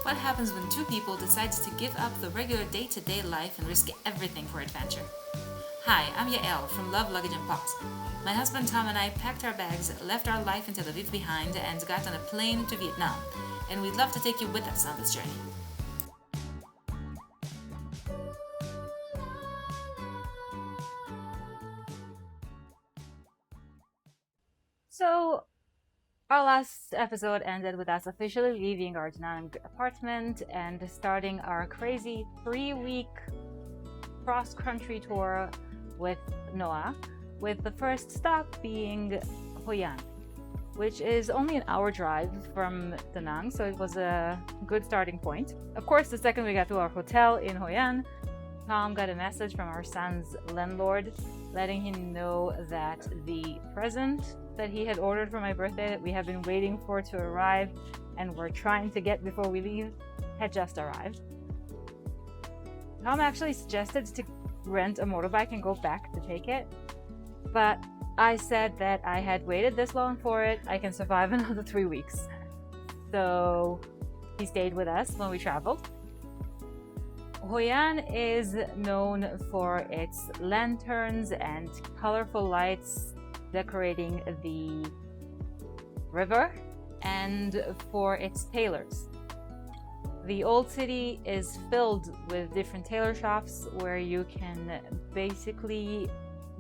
What happens when two people decide to give up the regular day-to-day life and risk everything for adventure? Hi, I'm Yael from Love Luggage and Pots. My husband Tom and I packed our bags, left our life in Tel Aviv behind, and got on a plane to Vietnam. And we'd love to take you with us on this journey. So, our last episode ended with us officially leaving our Da Nang apartment and starting our crazy 3-week cross-country tour with Noah, with the first stop being Hoi An, which is only an hour drive from Da Nang, so it was a good starting point. Of course, the second we got to our hotel in Hoi An, Tom got a message from our son's landlord letting him know that the present that he had ordered for my birthday that we have been waiting for to arrive and we're trying to get before we leave had just arrived. Tom actually suggested to rent a motorbike and go back to take it, but I said that I had waited this long for it, I can survive another 3 weeks. So he stayed with us when we traveled. Hoi An is known for its lanterns and colorful lights decorating the river, and for its tailors. The old city is filled with different tailor shops where you can basically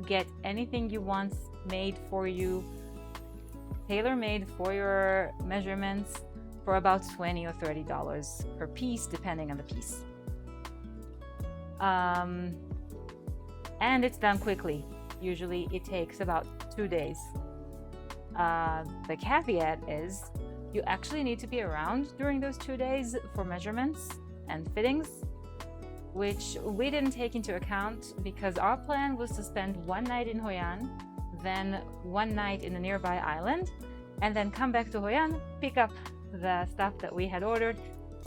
get anything you want made for you, tailor-made for your measurements, for about $20 or $30 per piece, depending on the piece. And it's done quickly. Usually it takes about 2 days. The caveat is you actually need to be around during those 2 days for measurements and fittings, which we didn't take into account because our plan was to spend 1 night in Hoi An, then 1 night in a nearby island, and then come back to Hoi An, pick up the stuff that we had ordered,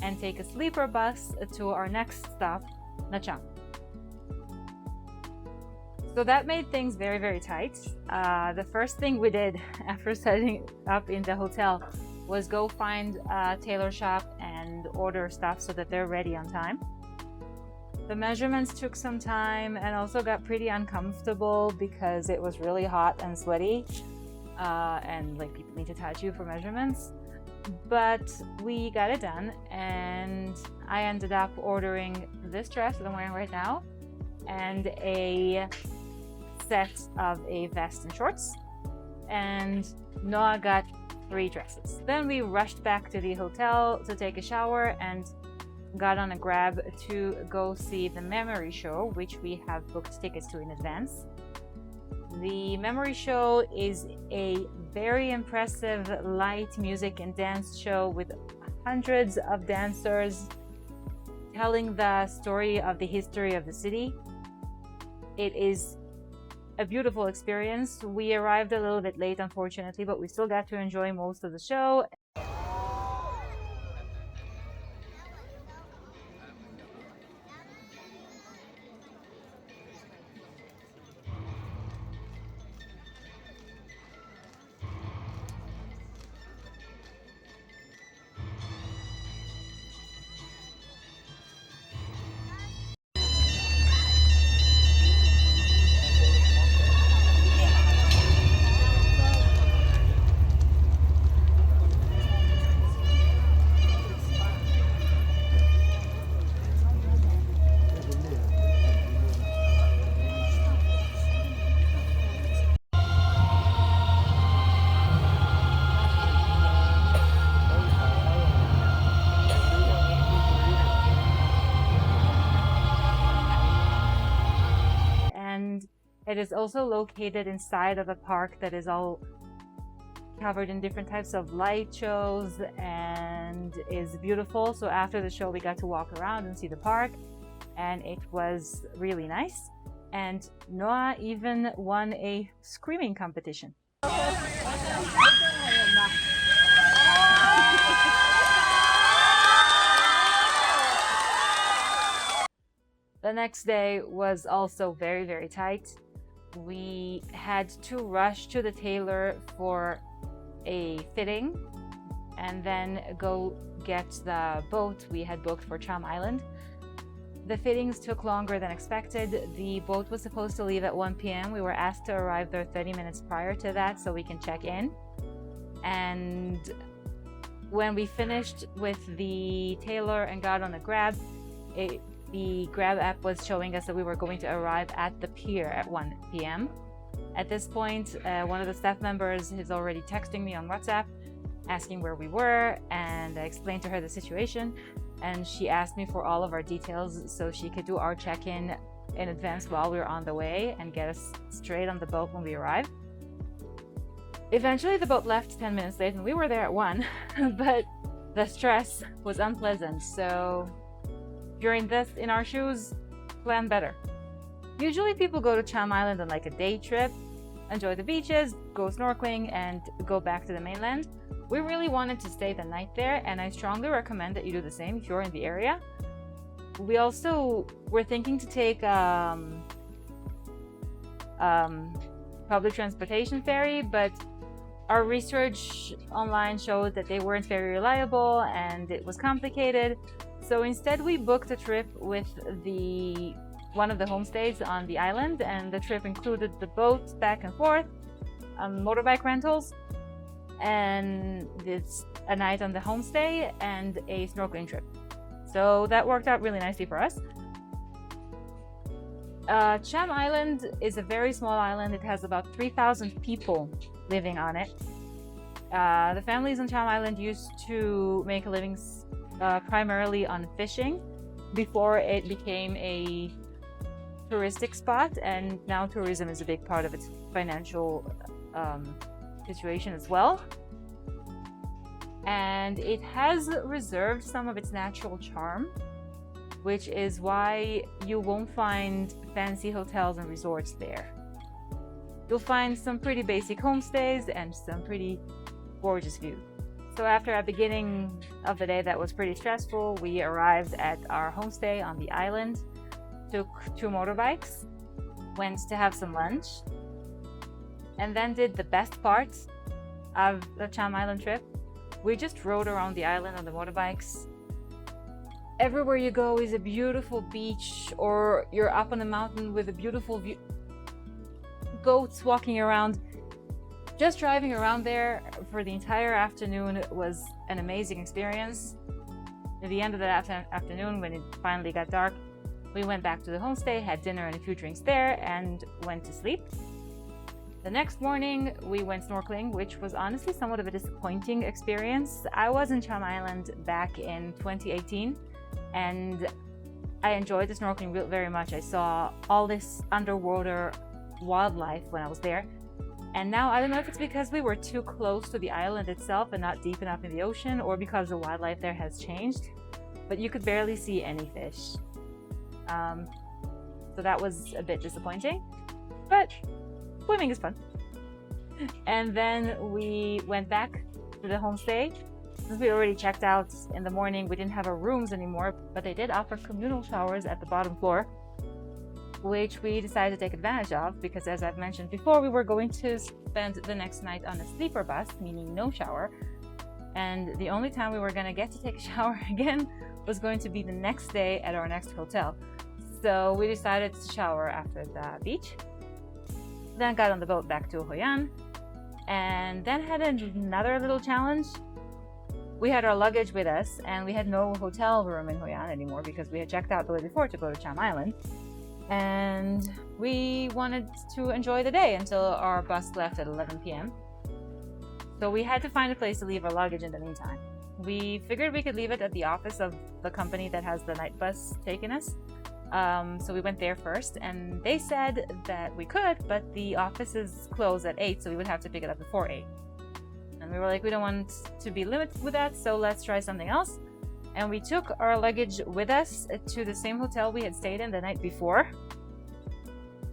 and take a sleeper bus to our next stop, Nha Trang. So that made things very, very tight. The first thing we did after setting up in the hotel was go find a tailor shop and order stuff so that they're ready on time. The measurements took some time and also got pretty uncomfortable because it was really hot and sweaty, and like people need to touch you for measurements. But we got it done, and I ended up ordering this dress that I'm wearing right now and a set of a vest and shorts, and Noah got 3 dresses. Then we rushed back to the hotel to take a shower and got on a Grab to go see the Memory Show, which we have booked tickets to in advance. The Memory Show is a very impressive light music and dance show with hundreds of dancers telling the story of the history of the city. It is a beautiful experience. We arrived a little bit late, unfortunately, but we still got to enjoy most of the show. It is also located inside of a park that is all covered in different types of light shows and is beautiful. So after the show, we got to walk around and see the park, and it was really nice. And Noah even won a screaming competition. The next day was also very, very tight. We had to rush to the tailor for a fitting and then go get the boat we had booked for Cham Island. The fittings took longer than expected. The boat was supposed to leave at 1 p.m. We were asked to arrive there 30 minutes prior to that so we can check in. And when we finished with the tailor and got on the Grab, the Grab app was showing us that we were going to arrive at the pier at 1 p.m. At this point, one of the staff members is already texting me on WhatsApp, asking where we were, and I explained to her the situation, and she asked me for all of our details so she could do our check-in in advance while we were on the way and get us straight on the boat when we arrived. Eventually, the boat left 10 minutes late, and we were there at 1, but the stress was unpleasant, so during this, in our shoes, plan better. Usually people go to Cham Island on like a day trip, enjoy the beaches, go snorkeling, and go back to the mainland. We really wanted to stay the night there, and I strongly recommend that you do the same if you're in the area. We also were thinking to take public transportation ferry, but our research online showed that they weren't very reliable and it was complicated. So instead we booked a trip with one of the homestays on the island, and the trip included the boat back and forth, motorbike rentals, and it's a night on the homestay and a snorkeling trip. So that worked out really nicely for us. Cham Island is a very small island. It has about 3,000 people living on it. The families on Cham Island used to make a living primarily on fishing before it became a touristic spot, and now tourism is a big part of its financial situation as well. And it has reserved some of its natural charm, which is why you won't find fancy hotels and resorts there. You'll find some pretty basic homestays and some pretty gorgeous views. So after a beginning of the day that was pretty stressful, we arrived at our homestay on the island, took 2 motorbikes, went to have some lunch, and then did the best part of the Cham Island trip. We just rode around the island on the motorbikes. Everywhere you go is a beautiful beach, or you're up on a mountain with a beautiful view. Goats walking around. Just driving around there for the entire afternoon was an amazing experience. At the end of the afternoon, when it finally got dark, we went back to the homestay, had dinner and a few drinks there, and went to sleep. The next morning, we went snorkeling, which was honestly somewhat of a disappointing experience. I was in Cham Island back in 2018, and I enjoyed the snorkeling very much. I saw all this underwater wildlife when I was there. And now, I don't know if it's because we were too close to the island itself and not deep enough in the ocean, or because the wildlife there has changed, but you could barely see any fish. So that was a bit disappointing, but swimming is fun. And then we went back to the homestay. Since we already checked out in the morning, we didn't have our rooms anymore, but they did offer communal showers at the bottom floor, which we decided to take advantage of because, as I've mentioned before, we were going to spend the next night on a sleeper bus, meaning no shower. And the only time we were going to get to take a shower again was going to be the next day at our next hotel. So we decided to shower after the beach. Then got on the boat back to Hoi An, and then had another little challenge. We had our luggage with us, and we had no hotel room in Hoi An anymore because we had checked out the way before to go to Cham Island. And we wanted to enjoy the day until our bus left at 11 p.m. So we had to find a place to leave our luggage in the meantime. We figured we could leave it at the office of the company that has the night bus taking us. So we went there first, and they said that we could, but the offices close at 8, so we would have to pick it up before 8. And we were like, we don't want to be limited with that, so let's try something else. And we took our luggage with us to the same hotel we had stayed in the night before.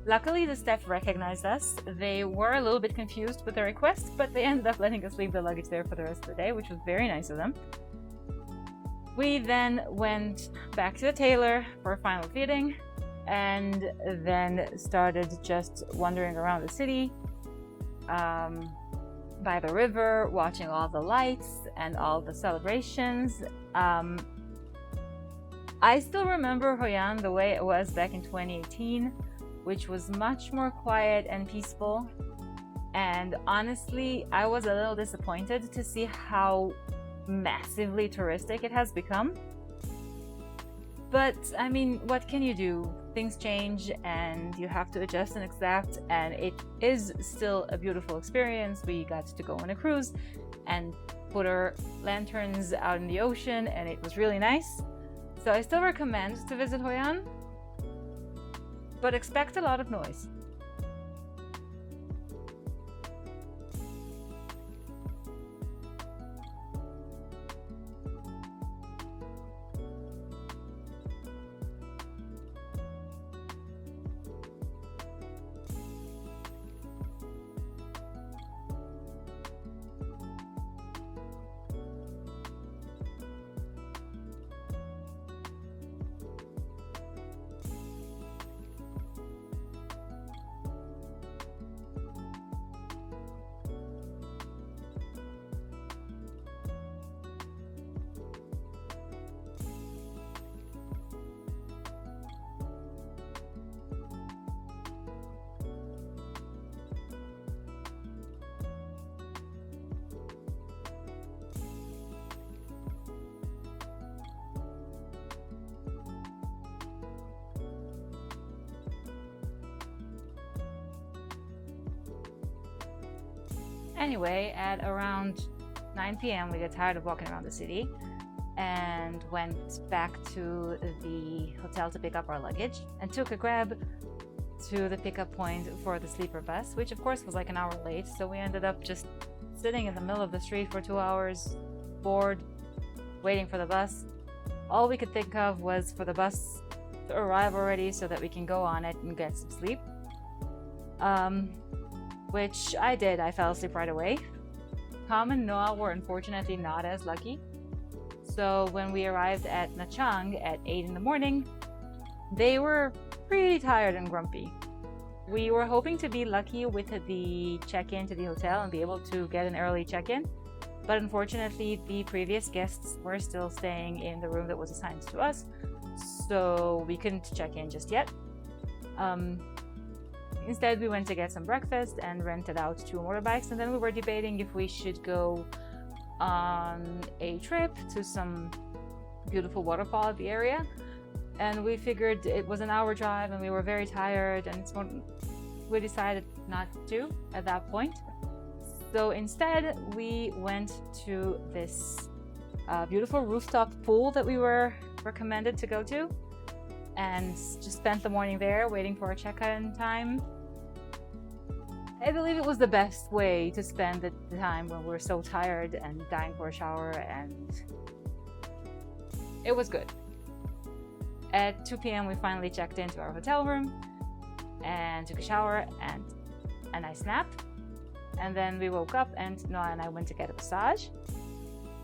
Luckily, the staff recognized us. They were a little bit confused with the request, but they ended up letting us leave the luggage there for the rest of the day, which was very nice of them. We then went back to the tailor for a final fitting, and then started just wandering around the city. by the river, watching all the lights and all the celebrations. I still remember Hoi An the way it was back in 2018, which was much more quiet and peaceful. And honestly, I was a little disappointed to see how massively touristic it has become. But I mean, what can you do? Things change and you have to adjust and accept, and it is still a beautiful experience. We got to go on a cruise and put our lanterns out in the ocean, and it was really nice. So I still recommend to visit Hoi An, but expect a lot of noise. Anyway, at around 9 p.m. we got tired of walking around the city and went back to the hotel to pick up our luggage and took a Grab to the pickup point for the sleeper bus, which of course was like an hour late. So we ended up just sitting in the middle of the street for 2 hours, bored, waiting for the bus. All we could think of was for the bus to arrive already so that we can go on it and get some sleep. Which I did. I fell asleep right away. Tom and Noah were unfortunately not as lucky. So when we arrived at Nha Trang at 8 in the morning, they were pretty tired and grumpy. We were hoping to be lucky with the check-in to the hotel and be able to get an early check-in, but unfortunately the previous guests were still staying in the room that was assigned to us, so we couldn't check in just yet. Instead, we went to get some breakfast and rented out 2 motorbikes, and then we were debating if we should go on a trip to some beautiful waterfall at the area. And we figured it was an hour drive and we were very tired, and we decided not to at that point. So instead, we went to this beautiful rooftop pool that we were recommended to go to, and just spent the morning there waiting for our check-in time. I believe it was the best way to spend the time when we're so tired and dying for a shower, and it was good. At 2 p.m. we finally checked into our hotel room and took a shower and a nice nap. And then we woke up and Noah and I went to get a massage.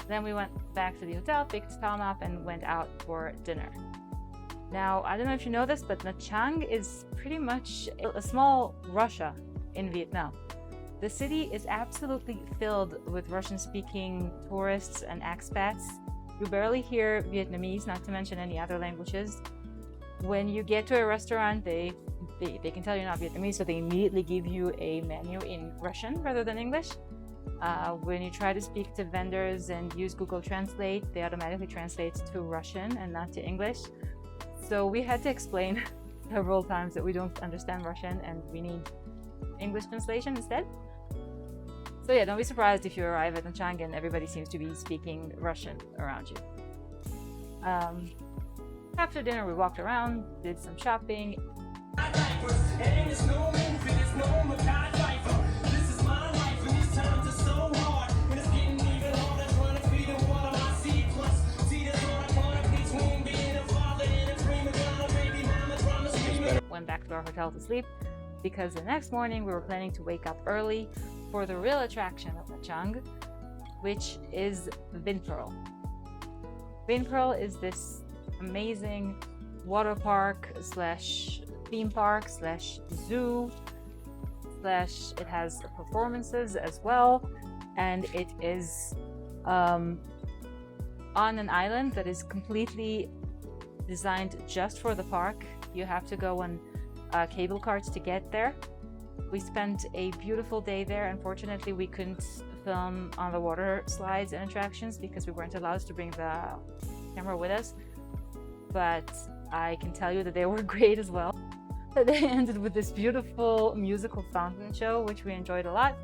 Then we went back to the hotel, picked Tom up, and went out for dinner. Now, I don't know if you know this, but Nha Trang is pretty much a small Russia in Vietnam. The city is absolutely filled with Russian-speaking tourists and expats. You barely hear Vietnamese, not to mention any other languages. When you get to a restaurant, they can tell you're not Vietnamese, so they immediately give you a menu in Russian rather than English. When you try to speak to vendors and use Google Translate, they automatically translate to Russian and not to English. So we had to explain several times that we don't understand Russian and we need English translation instead. So yeah, don't be surprised if you arrive at Nha Trang and everybody seems to be speaking Russian around you. After dinner, we walked around, did some shopping. Went back to our hotel to sleep, because the next morning we were planning to wake up early for the real attraction of Nha Trang, which is Vinpearl. Vinpearl is this amazing water park slash theme park slash zoo slash it has performances as well. and it is on an island that is completely designed just for the park. You have to go on cable cars to get there. We spent a beautiful day there. Unfortunately, we couldn't film on the water slides and attractions because we weren't allowed to bring the camera with us, but I can tell you that they were great as well. They ended with this beautiful musical fountain show, which we enjoyed a lot.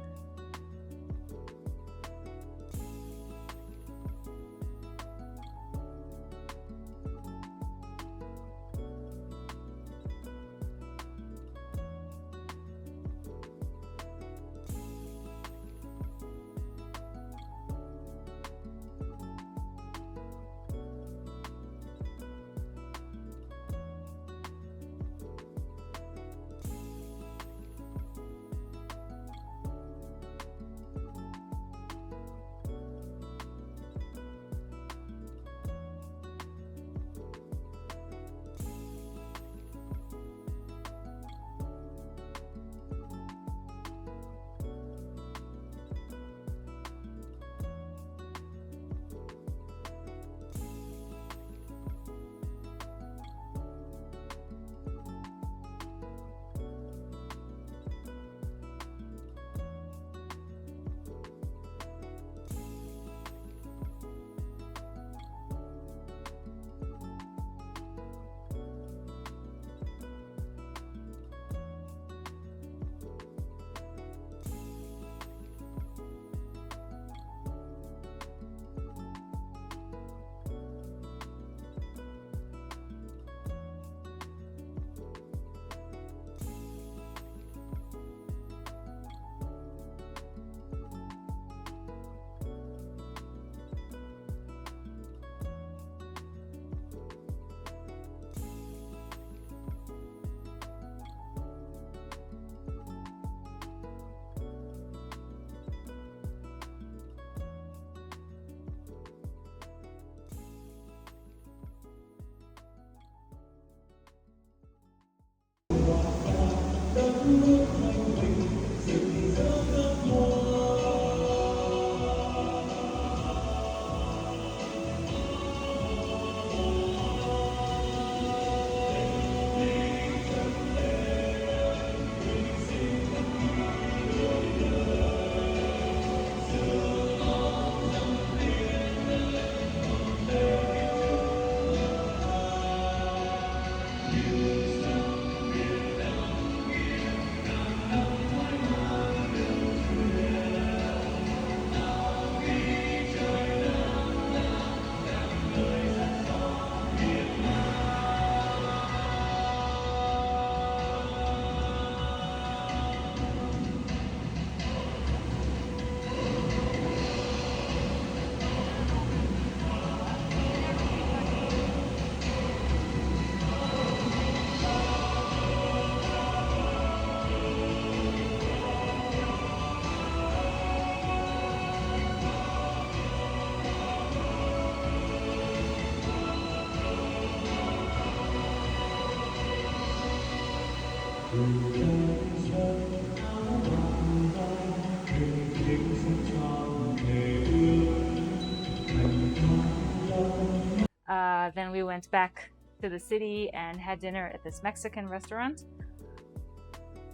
Then we went back to the city and had dinner at this Mexican restaurant.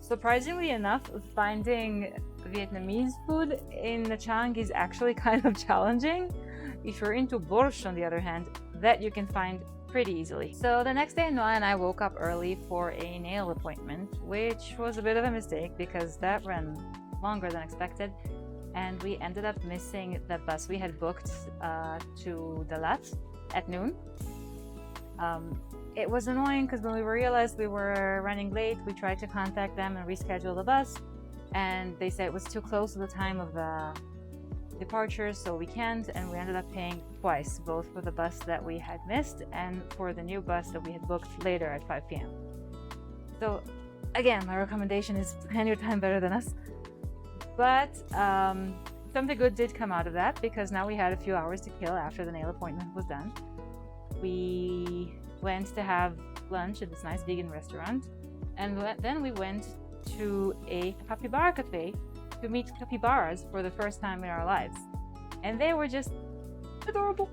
Surprisingly enough, finding Vietnamese food in Nha Trang is actually kind of challenging. If you're into borscht, on the other hand, that you can find pretty easily. So the next day, Noah and I woke up early for a nail appointment, which was a bit of a mistake because that ran longer than expected, and we ended up missing the bus we had booked to Dalat at noon. It was annoying because when we realized we were running late, we tried to contact them and reschedule the bus, and they said it was too close to the time of the departure, so we can't, and we ended up paying twice, both for the bus that we had missed and for the new bus that we had booked later at 5 p.m. So again, my recommendation is plan your time better than us. But something good did come out of that, because now we had a few hours to kill after the nail appointment was done. We went to have lunch at this nice vegan restaurant, and then we went to a capybara cafe to meet capybaras for the first time in our lives. And they were just adorable.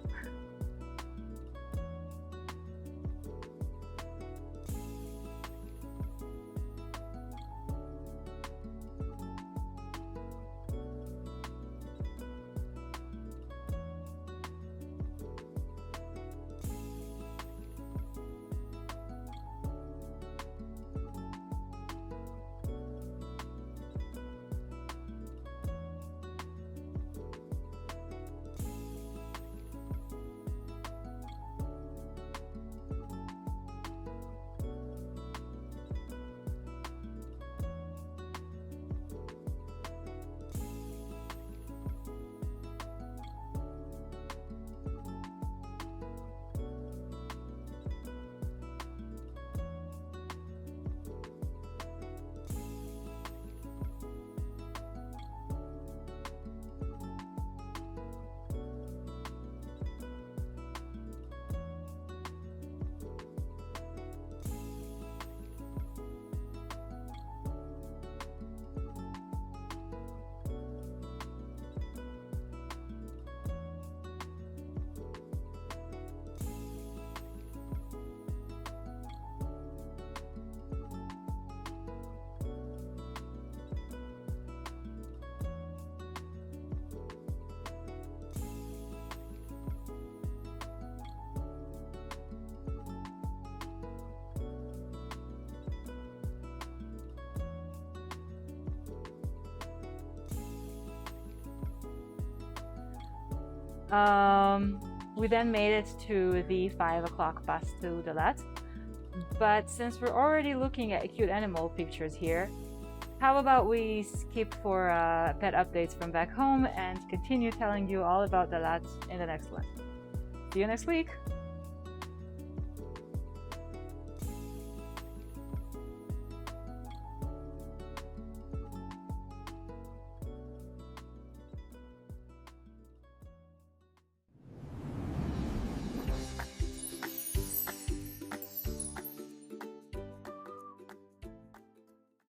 We then made it to the 5 o'clock bus to Dalat. But since we're already looking at cute animal pictures here, how about we skip for pet updates from back home and continue telling you all about Dalat in the next one. See you next week!